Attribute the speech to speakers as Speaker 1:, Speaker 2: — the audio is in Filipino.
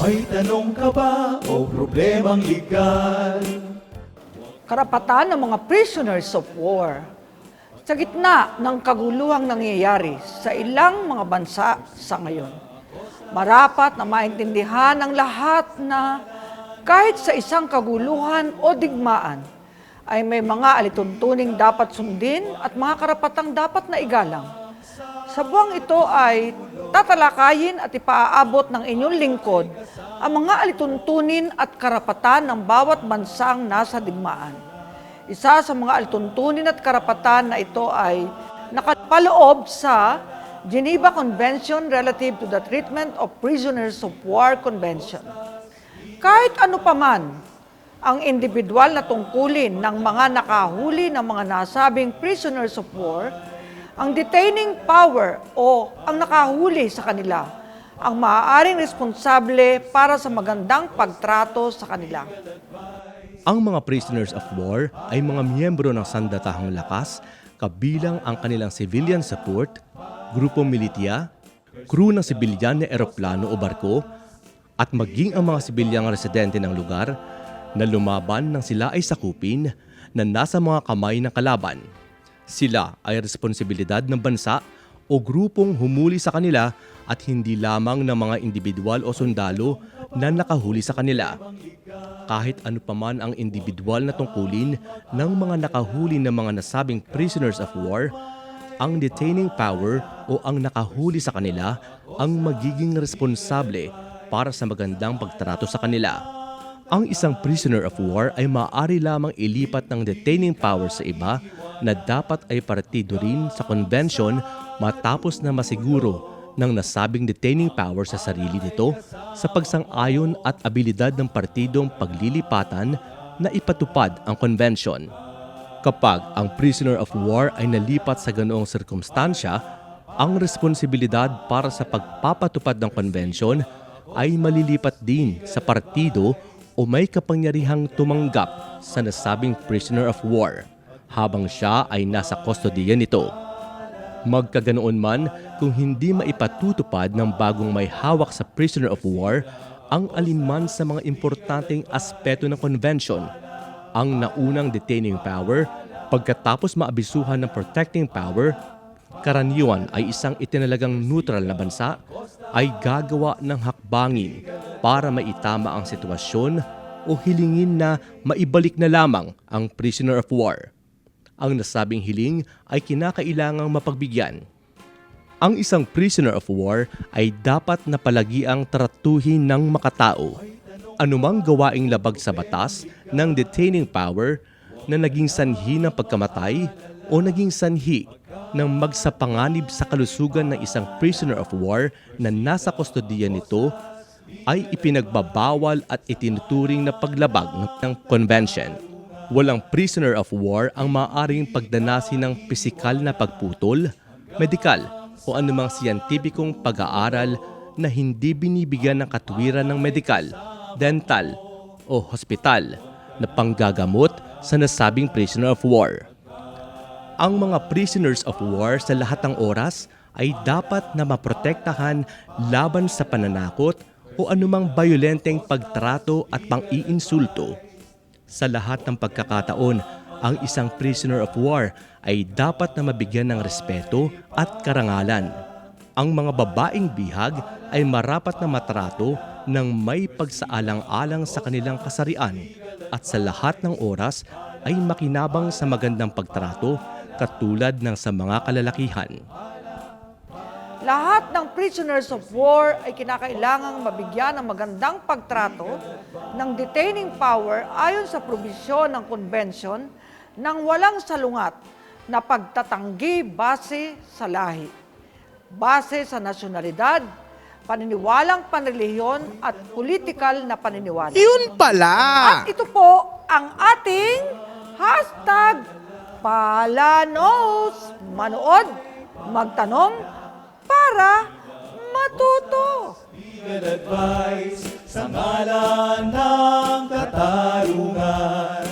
Speaker 1: May tanong ka ba o problemang legal?
Speaker 2: Karapatan ng mga prisoners of war. Sa gitna ng kaguluhang nangyayari sa ilang mga bansa sa ngayon, marapat na maintindihan ng lahat na kahit sa isang kaguluhan o digmaan, ay may mga alituntuning dapat sundin at mga karapatang dapat na igalang. Sa buwang ito ay tatalakayin at ipaaabot ng inyong lingkod ang mga alituntunin at karapatan ng bawat bansang nasa digmaan. Isa sa mga alituntunin at karapatan na ito ay nakapaloob sa Geneva Convention relative to the Treatment of Prisoners of War Convention. Kahit ano paman ang individual na tungkulin ng mga nakahuli ng mga nasabing prisoners of war, ang detaining power o ang nakahuli sa kanila ang maaaring responsable para sa magandang pagtrato sa kanila.
Speaker 3: Ang mga prisoners of war ay mga miyembro ng sandatahang lakas, kabilang ang kanilang civilian support, grupong militia, crew ng sibilyan na eroplano o barko, at maging ang mga sibilyang residente ng lugar na lumaban nang sila ay sakupin na nasa mga kamay ng kalaban. Sila ay responsibilidad ng bansa o grupong humuli sa kanila at hindi lamang ng mga individual o sundalo na nakahuli sa kanila. Kahit ano paman ang individual na tungkulin ng mga nakahuli ng mga nasabing prisoners of war, ang detaining power o ang nakahuli sa kanila ang magiging responsable para sa magandang pagtrato sa kanila. Ang isang prisoner of war ay maaari lamang ilipat ng detaining power sa iba na dapat ay partido rin sa convention matapos na masiguro ng nasabing detaining power sa sarili nito sa pagsang-ayon at abilidad ng partidong paglilipatan na ipatupad ang convention. Kapag ang prisoner of war ay nalipat sa ganoong sirkumstansya, ang responsibilidad para sa pagpapatupad ng convention ay malilipat din sa partido o may kapangyarihang tumanggap sa nasabing prisoner of war habang siya ay nasa kustodiya nito. Magkaganoon man kung hindi maipatutupad ng bagong may hawak sa prisoner of war ang alinman sa mga importanteng aspeto ng convention, ang naunang detaining power pagkatapos maabisuhan ng protecting power, karaniwan ay isang itinalagang neutral na bansa ay gagawa ng hakbangin para maitama ang sitwasyon o hilingin na maibalik na lamang ang prisoner of war. Ang nasabing hiling ay kinakailangang mapagbigyan. Ang isang prisoner of war ay dapat na palagiang tratuhin ng makatao. Anumang gawaing labag sa batas ng detaining power na naging sanhi ng pagkamatay o naging sanhi ng magsapanganib sa kalusugan ng isang prisoner of war na nasa kustodiya nito ay ipinagbabawal at itinuturing na paglabag ng convention. Walang prisoner of war ang maaaring pagdanasin ng pisikal na pagputol, medikal o anumang siyentipikong pag-aaral na hindi binibigyan ng katwiran ng medikal, dental o hospital na panggagamot sa nasabing prisoner of war. Ang mga prisoners of war sa lahat ng oras ay dapat na maprotektahan laban sa pananakot o anumang bayolenteng pagtrato at pang-iinsulto. Sa lahat ng pagkakataon, ang isang prisoner of war ay dapat na mabigyan ng respeto at karangalan. Ang mga babaeng bihag ay marapat na matrato ng may pagsaalang-alang sa kanilang kasarian at sa lahat ng oras ay makinabang sa magandang pagtrato katulad ng sa mga kalalakihan.
Speaker 2: Lahat ng prisoners of war ay kinakailangang mabigyan ng magandang pagtrato ng detaining power ayon sa probisyon ng convention nang walang salungat na pagtatanggi base sa lahi, base sa nasyonalidad, paniniwalang panrelihiyon at politikal na paniniwala.
Speaker 4: Yun pala!
Speaker 2: At ito po ang ating hashtag Palanos. Manood, magtanong, para matuto.
Speaker 1: Legal advice sa ngalan ng katarungan.